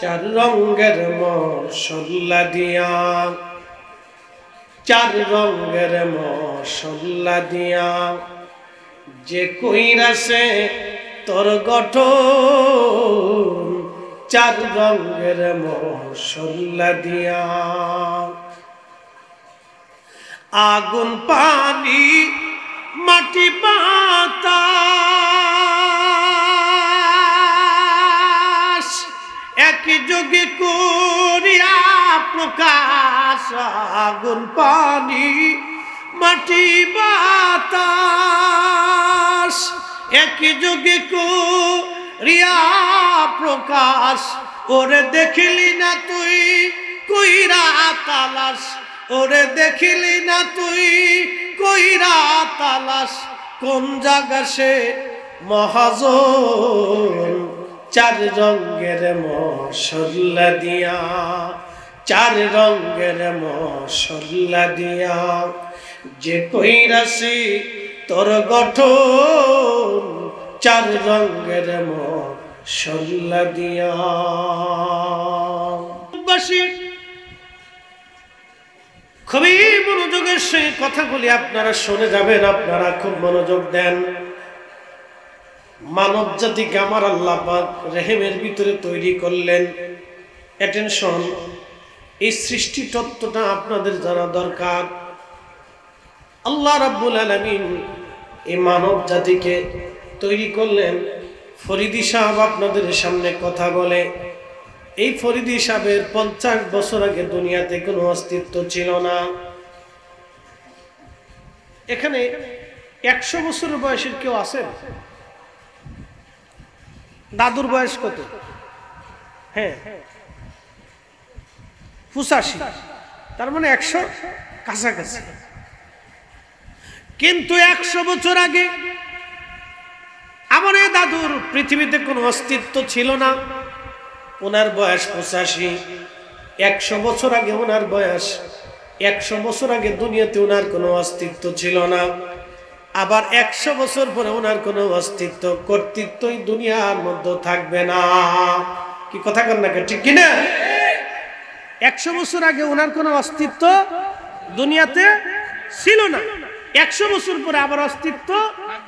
চার রঙের মশলা দিয়া, চার রঙের মশলা দিয়া যে কইরাছে তোর গঠন, চার রঙের মশলা দিয়া। আগুন পানি মাটি বাতাস একই যোগে করিয়া প্রকাশ। আগুন পানি মাটি বাতাস একই যোগে করিয়া প্রকাশ। ওরে দেখিলি না তুই কইরা তালাশ, ওরে দেখিলি না তুই কইরা তালাশ, কোন জায়গা সে মহাজন। চার রঙের মশলা দিয়া, চার রঙের মশলা দিয়া যে কইরাছি তোর গঠন, চার রঙের মশলা দিয়া। খুবই মনোযোগের সেই কথাগুলি আপনারা শুনে যাবেন, আপনারা খুব মনোযোগ দেন। মানব জাতিকে আমার আল্লাহ পাক রেহেমের ভিতরে তৈরি করলেন। অ্যাটেনশন, এই সৃষ্টি তত্ত্বটা আপনাদের জানা দরকার। আল্লাহ রাব্বুল আলামিন এই মানব জাতিকে তৈরি করলেন। ফরিদি সাহেব আপনাদের সামনে কথা বলে, এই ফরিদি সাহেবের 50 বছর আগে দুনিয়াতে কোনো অস্তিত্ব ছিল না। এখানে 100 বছর বয়সের কেউ আছে? দাদুর বয়স কত? হ্যাঁ 85, তার মানে 100 কাছাকাছি। কিন্তু 100 বছর আগে আমার এই দাদুর পৃথিবীতে কোনো অস্তিত্ব ছিল না। ওনার বয়স 85। 100 বছর আগে ওনার বয়স, 100 বছর আগে দুনিয়াতে ওনার কোনো অস্তিত্ব ছিল না। আবার 100 বছর পরে ওনার কোনো অস্তিত্ব কর্তৃত্বই দুনিয়ার মধ্যে থাকবে না। কি কথা কন না, ঠিক কিনা? 100 বছর আগে ওনার কোনো অস্তিত্ব দুনিয়াতে ছিল না, 100 বছর পরে আবার অস্তিত্ব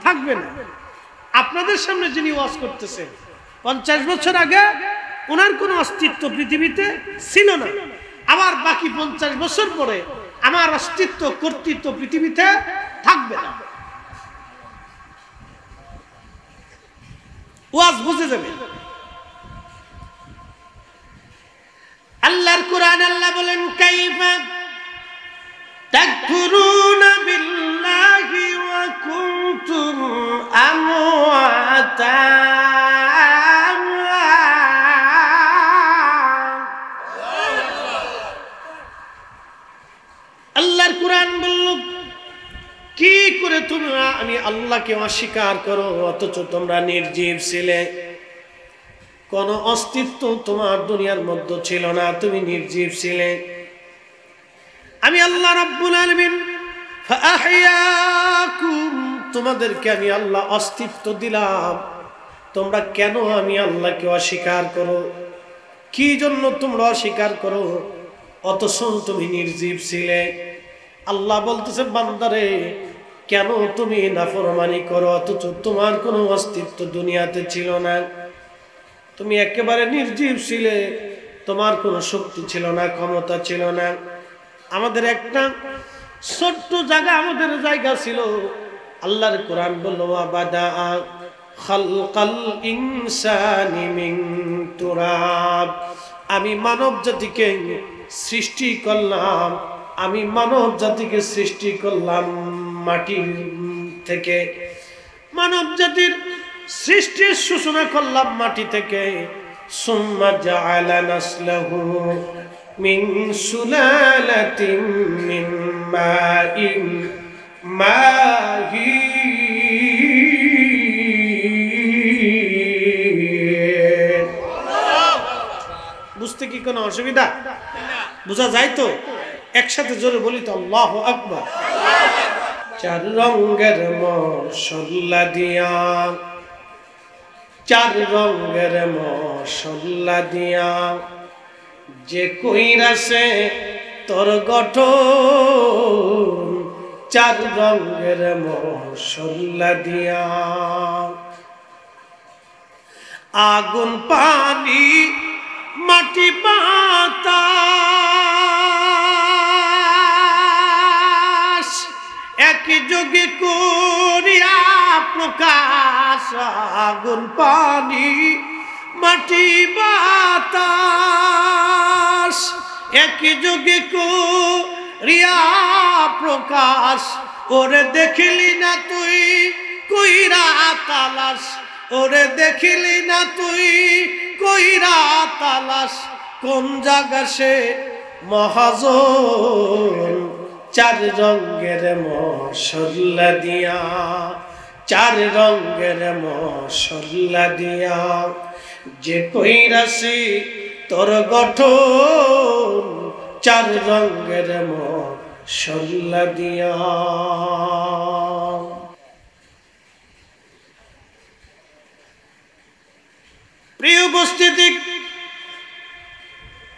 থাকবে না। আপনাদের সামনে যিনি ওয়াজ করতেছেন 50 বছর আগে ওনার কোনো অস্তিত্ব পৃথিবীতে ছিল না, আবার বাকি 50 বছর পরে আমার অস্তিত্ব কর্তৃত্ব পৃথিবীতে থাকবে না। ওয়াজ বুঝে যাবে। আল্লাহর কোরআন আল্লাহ বলেন, কাইফা তাকফুরুনা বিল্লাহি ওয়া কুনতুম আমওয়াতা। আল্লাহর কোরআন বলল, কি করে তুমি আমি আল্লাহকে অস্বীকার করো অথচ তোমরা নির্জীব ছিলে, কোন অস্তিত্ব তোমার দুনিয়ার মধ্যে ছিল না, তুমি নির্জীব ছিলে। আমি আল্লাহ রাব্বুল আলামিন ফাআহইয়াকুম, তোমাদেরকে আমি আল্লাহ অস্তিত্ব দিলাম, তোমরা কেন আমি আল্লাহকে অস্বীকার করো? কি জন্য তোমরা অস্বীকার করো অথচ তুমি নির্জীব ছিলে? আল্লাহ বলতেছে, বান্দারে কেন তুমি নাফরমানি করো অথচ তোমার কোনো অস্তিত্ব দুনিয়াতে ছিল না, তুমি একেবারে নির্জীব ছিলে, তোমার কোনো শক্তি ছিল না, ক্ষমতা ছিল না। আমাদের একটা ছোট্ট জায়গা, আমাদের জায়গা ছিল। আল্লাহর কোরআন বলল, ওয়াবাদা খালকাল ইনসানি মিন তুরাব, আমি মানব জাতিকে সৃষ্টি করলাম, আমি মানব জাতিকে সৃষ্টি করলাম মাটির থেকে, মানব জাতির সৃষ্টির সূচনা করলাম মাটি থেকে। সুম্মা জাআলা নাসলাহু মিন সুলালাতিন মিন মাইন মাহিন। বুঝতে কি কোনো অসুবিধা? বোঝা যায় তো? একসাথে জোরে বলি তো, আল্লাহু আকবার। চার রঙের মশলা দিয়া, চার রঙের মশলা দিয়া যে কইরাছে তোর গঠন চার রঙের মশলা দিয়া আগুন পানি মাটি বাতাস একই যোগে করিয়া প্রকাশ আগুন পানি মাটি বাতাস একই যোগে করিয়া প্রকাশ ওরে দেখিলি না তুই কইরা তালাশ ওরে দেখিলি না তুই কইরা তালাশ কোন জায়গা সে মহাজন চার রঙের মশলা দিয়া চার রঙের মশলা দিয়া যে কইরাছি তোর গঠন চার রঙের মশলা দিয়া প্রিয় উপস্থিতি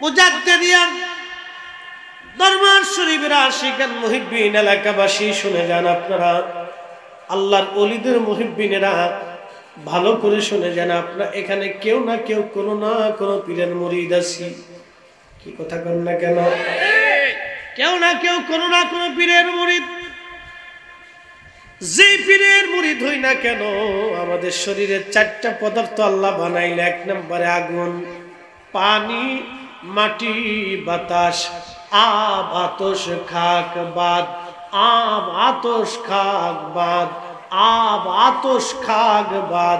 মুজাদ্দিদিয়ান দরবার শরীফের আশিকান মুহিব্বিন এলাকাবাসী শুনে যান আপনারা আল্লাহর ওলিদের মুহিব্বিনেরা ভালো করে শুনে যান আপনারা এখানে কেউ না কেউ কোনো না কোনো পীরের মুরিদ আছি কি কথা কন না কেন কেউ না কেউ কোনো না কোনো পীরের মুরিদ যে পীরের মুরিদ হই না কেন আমাদের শরীরের চারটা পদার্থ আল্লাহ বানাইলে এক নম্বরে আগুন পানি মাটি বাতাস আব আতশ খাক বাদ আব আতশ খাক বাদ আব আতশ খাক বাদ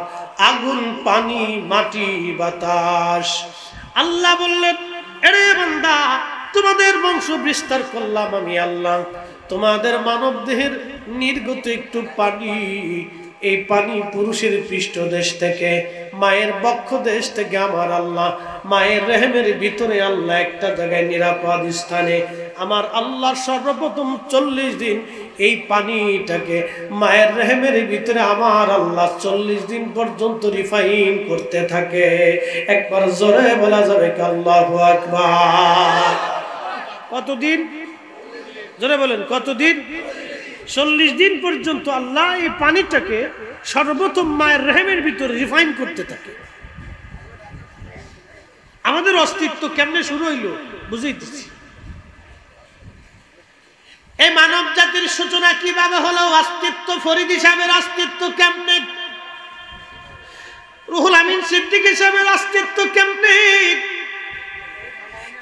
আগুন পানি মাটি বাতাস আল্লাহ বললেন এরে বান্দা তোমাদের বংশ বিস্তার করলাম আমি আল্লাহ তোমাদের মানব দেহের নির্গত একটু পানি এই পানি পুরুষের পৃষ্ঠদেশ থেকে মায়ের বক্ষ দেশ থেকে আমার আল্লাহ মায়ের রেহেমের ভিতরে আল্লাহ একটা জায়গায় নিরাপদ স্থানে আমার আল্লাহ সর্বপ্রথম 40 দিন এই পানিটাকে মায়ের রেহেমের ভিতরে আমার আল্লাহ 40 দিন পর্যন্ত রিফাইন করতে থাকে একবার জোরে বলা যাবে কি আল্লাহু আকবার কতদিন জোরে বলেন কতদিন 40 দিন পর্যন্ত আল্লাহ এই পানিটাকে সর্বপ্রথম মায়ের রেহেমের ভিতরে রিফাইন করতে থাকে আমাদের অস্তিত্ব কেমনে শুরু হইল বুঝাইতেছি এই মানব জাতির সূচনা কিভাবে হলো অস্তিত্ব ফরিদ সাহেবের অস্তিত্ব কেমনে রুহুল আমিন সিদ্দিক সাহেবের অস্তিত্ব কেমনে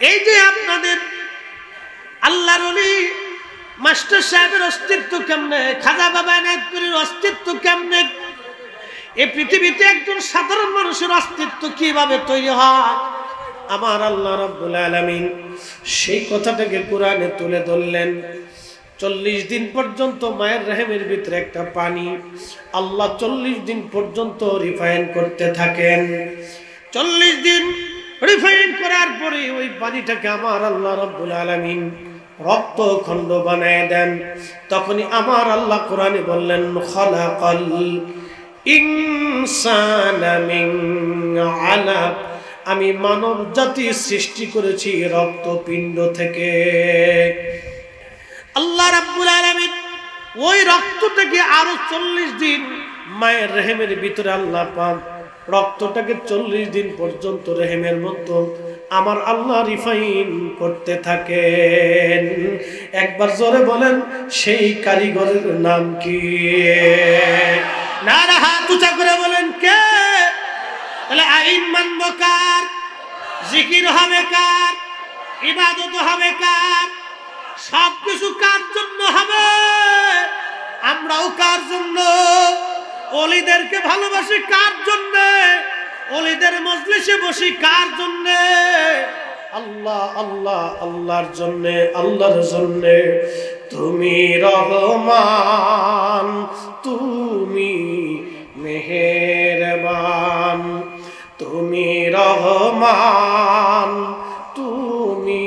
এই যে আপনাদের আল্লাহর ওলি মাস্টার সাহেবের অস্তিত্ব কেমনে খাজা বাবা নায়কপুরের অস্তিত্ব কেমনে এই পৃথিবীতে একজন সাধারণ মানুষের অস্তিত্ব কিভাবে তৈরি হয় আমার আল্লাহ রাব্বুল আলামিন সেই কথাটাকে কোরআনে তুলে ধরলেন 40 দিন পর্যন্ত মায়ের রেহেমের ভিতরে একটা পানি আল্লাহ 40 দিন পর্যন্ত রিফাইন করতে থাকেন 40 দিন রিফাইন করার পরে ওই পানিটাকে আমার আল্লাহ রাব্বুল আলামিন রক্ত খণ্ড বানায় দেন তখনই আমার আল্লাহ কোরআনে বললেন খালাকাল ইনসানা মিন আলাক আমি মানব জাতি সৃষ্টি করেছি রক্তপিণ্ড থেকে আল্লাহ রাব্বুল আলামিন ওই রক্ত থেকে আরো 40 দিন মায়ের রেহেমের ভিতরে আল্লাহ পাক রক্তটাকে 40 দিন পর্যন্ত রেহেমের মতো আমার আল্লাহ রিফাইন করতে থাকেন একবার জোরে বলেন সেই কারিগরের নাম কি নারা হাত উঁচা করে বলেন কে তাহলে আইন মানব কার জিকির হবে কার ইবাদত হবে কার সবকিছু কার জন্য হবে আমরাও কার জন্য ওলিদেরকে ভালোবাসি কার জন্য ওলিদের মজলিসে বসি কার জন্য আল্লাহ আল্লাহ আল্লাহর জন্য আল্লাহর জন্য তুমি রহমান তুমি মেহেরবান তুমি রহমান তুমি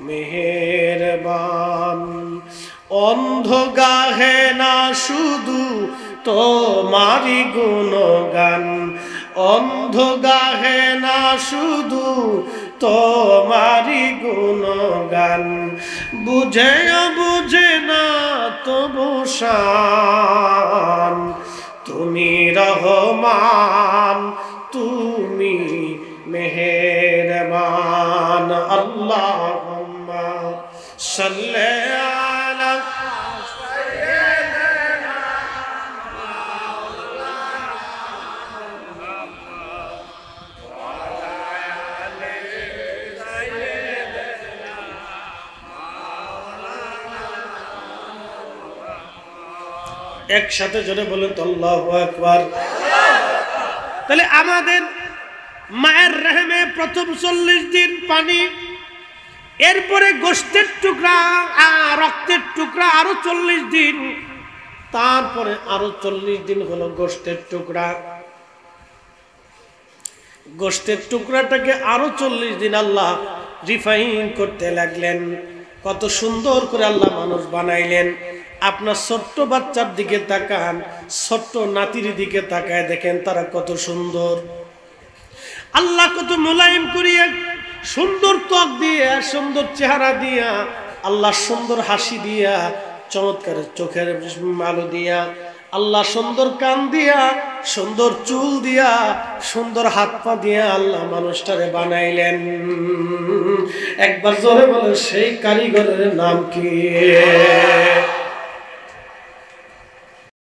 মেহেরবান অন্ধ গাহে না শুধু তোমারি গুণগান অন্ধ গাহে না শুধু তোমারি গুণগান, বুঝেও বুঝে না তবু শান। তুমি রহমান, তুমি মেহেরবান। আল্লাহুম্মা সাল্লি আলা একসাথে জোরে বলেন তো আল্লাহু আকবার। তাহলে আমাদের মায়ের রেহেমে প্রথম 40 দিন পানি, এরপরে গোশতের টুকরা আর রক্তের টুকরা আরো 40 দিন, তারপরে আরো 40 দিন হলো গোশতের টুকরা। গোশতের টুকরাটাকে আরো 40 দিন আল্লাহ রিফাইন করতে লাগলেন। কত সুন্দর করে আল্লাহ মানুষ বানাইলেন। আপনার ছোট্ট বাচ্চার দিকে তাকান, ছোট্ট নাতির দিকে তাকায় দেখেন তারা কত সুন্দর। আল্লাহ কত মোলায়েম করিয়া, সুন্দর ত্বক দিয়া, সুন্দর চেহারা দিয়া, আল্লাহ সুন্দর হাসি দিয়া, চমৎকার চোখের আলো দিয়া, আল্লাহ সুন্দর কান দিয়া, সুন্দর চুল দিয়া, সুন্দর হাত পা দিয়া আল্লাহ মানুষটারে বানাইলেন। একবার জোরে বলে সেই কারিগরের নাম কি?